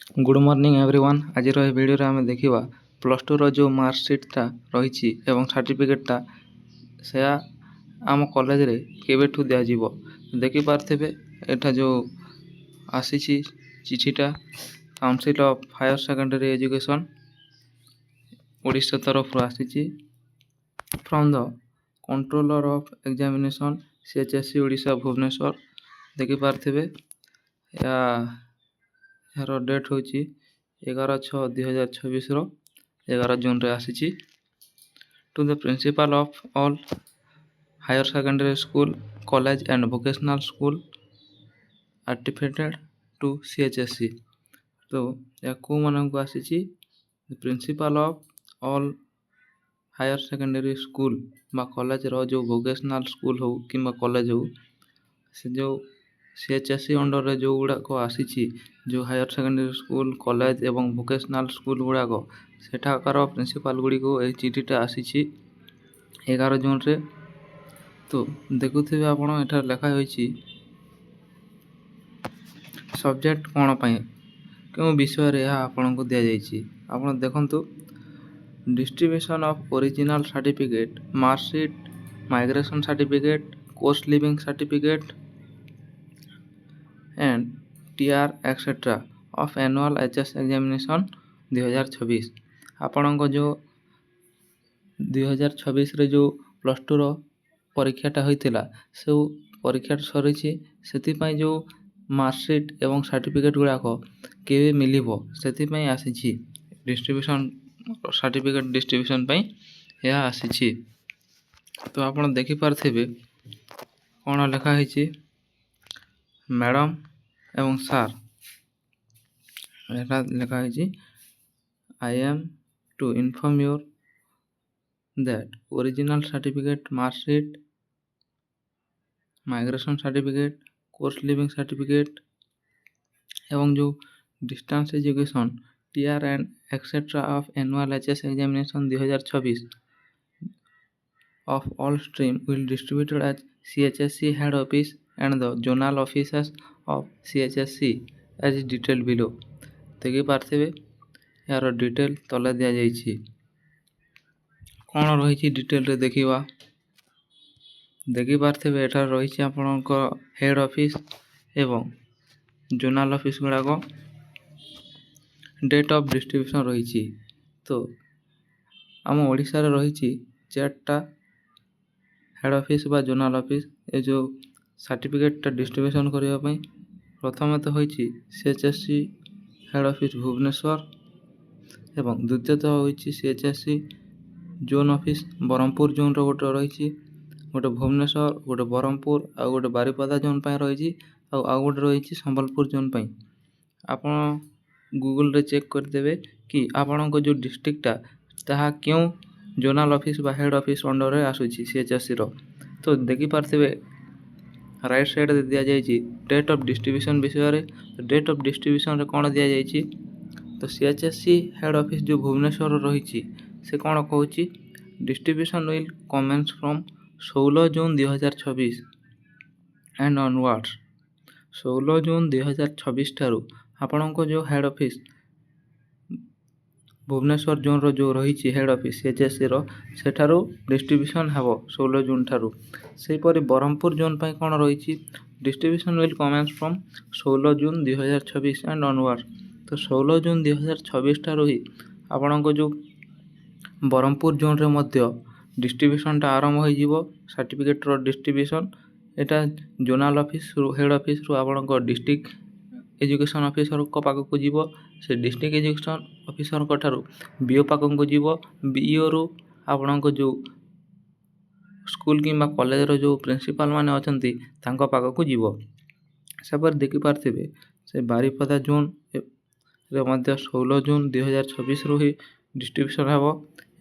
Good morning everyone. आज video रे आमे देखिबा प्लस टू रो जो मार्कशीट ता रही एवं सर्टिफिकेट ता से आम कॉलेज रे केबेठू दिया जीवो देखि पारथिबे। एटा जो आसी चिठीटा council of higher secondary education Odisha तरफ आसी from the controller of examination CHSC Odisha Bhubaneswar देखि पारथिबे। यार डेट हूँ 11/6/2026 11 जून रे आसी to the principal of all higher secondary school college and vocational school affiliated to CHSC. तो या को मन को आसी principal of all higher secondary school बा कॉलेज रो जो वोकेशनल स्कूल हो कि कॉलेज हो से जो सीएचएससी अंडर रे जो गुड़ाक आसी जो हायर सेकेंडरी स्कूल कॉलेज एवं वोकेशनल स्कूल गुड़ाक सेठाकार प्रिंसिपल गुड़ी को यह चिठीटा आसी 11 जून रे। तो देखुथिबे आपण एठा लिखा होईची सब्जेक्ट कोन पई क्यों विषय रे आपण को दिया जाईची। आपण देखंतु distribution of original certificate marksheet migration certificate course leaving certificate and TR etcetera of annual HS examination 2026। आपण को जो 2026 रे जो प्लस टू रो परीक्षाटा होइतिला से परीक्षा सरी से जो मार्कशीट एवं सर्टिफिकेट गुड़ाक केवे मिलिबो से आसी डिस्ट्रीब्यूशन सर्टिफिकेट डिस्ट्रीब्यूशन पई या आसी। तो आपण देखि पारथिबे कोन लिखा होईची मैडम एवं सर एटा लिखा होईची I am to inform your that original certificate marksheet migration certificate course leaving certificate एवं जो distance education TR and etcetera of annual HS examination 2026 of all stream will distributed as CHSC head office and the zonal offices of CHSC as detailed below। देखि पारथिबे यार detail तले दिया जाईची कोन रही detail रे देखिबा। देखि पारथिबे एटा रही आपनक हेड ऑफिस एवं जोनल ऑफिस गुड़ाक डेट ऑफ डिस्ट्रीब्यूशन रही। तो आम ओडिशा रे रही 4टा हेड ऑफिस बा जोनल ऑफिस ए जो सर्टिफिकेट डिस्ट्रीब्यूशन करने पई प्रथम तो होईची सीएचएससी हेड ऑफिस भुवनेश्वर एवं द्वितीयतः होईची CHSC zone office Berhampur zone रो गोटे रही गोटे भुवनेश्वर गोटे बरहमपुर आ गोटे बारिपदा जोन पई रही आ गोटे रही संबलपुर जोन पई। आपण गूगल रे चेक कर देबे कि आपण को जो डिस्ट्रिक्टटा ताहा क्यों जोनल ऑफिस बा हेड ऑफिस अंडर रे आसुची सीएचएससी रो। तो देखि पारथिबे राइट साइड रे दिया जाईची डेट ऑफ डिस्ट्रीब्यूशन विषय रे। डेट ऑफ डिस्ट्रीब्यूशन रे कोन दिया जाईची तो सीएचएससी हेड ऑफिस जो भुवनेश्वर रही से कोन कहूची distribution will commence from 16 June 2026 and onwards. 16 June 2026 ठारू आपण को जो हेड ऑफिस भुवनेश्वर जोन रो जो रही हेड ऑफिस सीएचएससी रो सेठारू डिस्ट्रीब्यूशन हेबो 16 जून ठारू। से परि बरहमपुर जोन पई कोन रही distribution will commence from 16 June 2026 and onward. तो 16 जून 2026 ठारू ही आपण को जो बरहमपुर जोन रे मध्य डिस्ट्रीब्यूशनटा आरंभ हो जिवो सर्टिफिकेट रो डिस्ट्रीब्यूशन। एटा जोनल ऑफिस हेड ऑफिस रो आपण को डिस्ट्रिक्ट एजुकेशन ऑफिसर को पाक को जीवो से डिस्ट्रिक्ट एजुकेशन ऑफिसर को ठारू बीओ पाक को जीवो बीओ रो आपण को जो स्कूल किंबा कॉलेज रो जो प्रिंसिपल माने अछंती तांको पाक को जीवो। सेपर देखि पारथिबे से बारिपदा जोन रे मध्य 16 जून 2026 रो ही डिस्ट्रीब्यूशन हेबो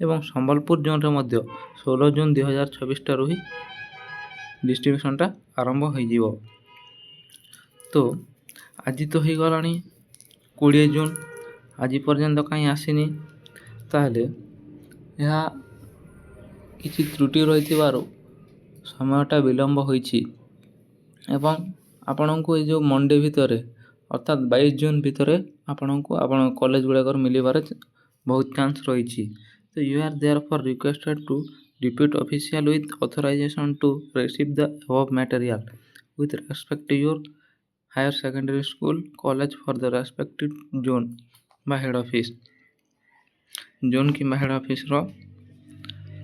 एवं संबलपुर जोन रे मध्य 16 जून 2026 ठारू ही डिस्ट्रीब्यूशनटा आरंभ हो जिवो। तो आज तो हो गलानी 20 जून आज पर्यंत कहीं आसीनी ताहले यह किसी त्रुटि रही समयटा विलंब होईची एवं आपण को जो मंडे भितर अर्थात 22 जून भितर ଆପଣଙ୍କୁ ଆପଣଙ୍କ କଲେଜ ଗୁଡ଼ାକରେ ମିଳିବାର ବହୁତ ଚାନ୍ସ ରହିଛି। ତ you are therefore requested to deputy official with authorization to receive the above material with respect to your higher secondary school college for the respective zone ବା ହେଡ୍ ଅଫିସ୍। ଜୋନ୍ କିମ୍ବା head ଅଫିସ୍ର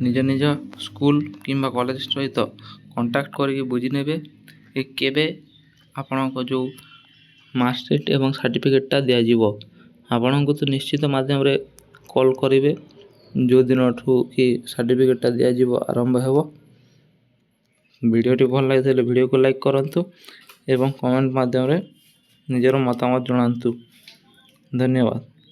ନିଜ ନିଜ school କିମ୍ବା college ସହିତ contact କରିକି ବୁଝି ନେବେ କେବେ ଆପଣଙ୍କ ଯେଉଁ ମାର୍କସିଟ୍ ଏବଂ ସାର୍ଟିଫିକେଟ୍ଟା ଦିଆଯିବ। ଆପଣଙ୍କୁ ତ ନିଶ୍ଚିତ ମାଧ୍ୟମରେ କଲ୍ କରିବେ ଯେଉଁ ଦିନଠୁ କି ସାର୍ଟିଫିକେଟ୍ଟା ଦିଆଯିବ ଆରମ୍ଭ ହେବ। ଭିଡ଼ିଓଟି ଭଲ ଲାଗିଥିଲେ ଭିଡ଼ିଓକୁ ଲାଇକ୍ କରନ୍ତୁ ଏବଂ କମେଣ୍ଟ ମାଧ୍ୟମରେ ନିଜର ମତାମତ ଜଣାନ୍ତୁ। ଧନ୍ୟବାଦ।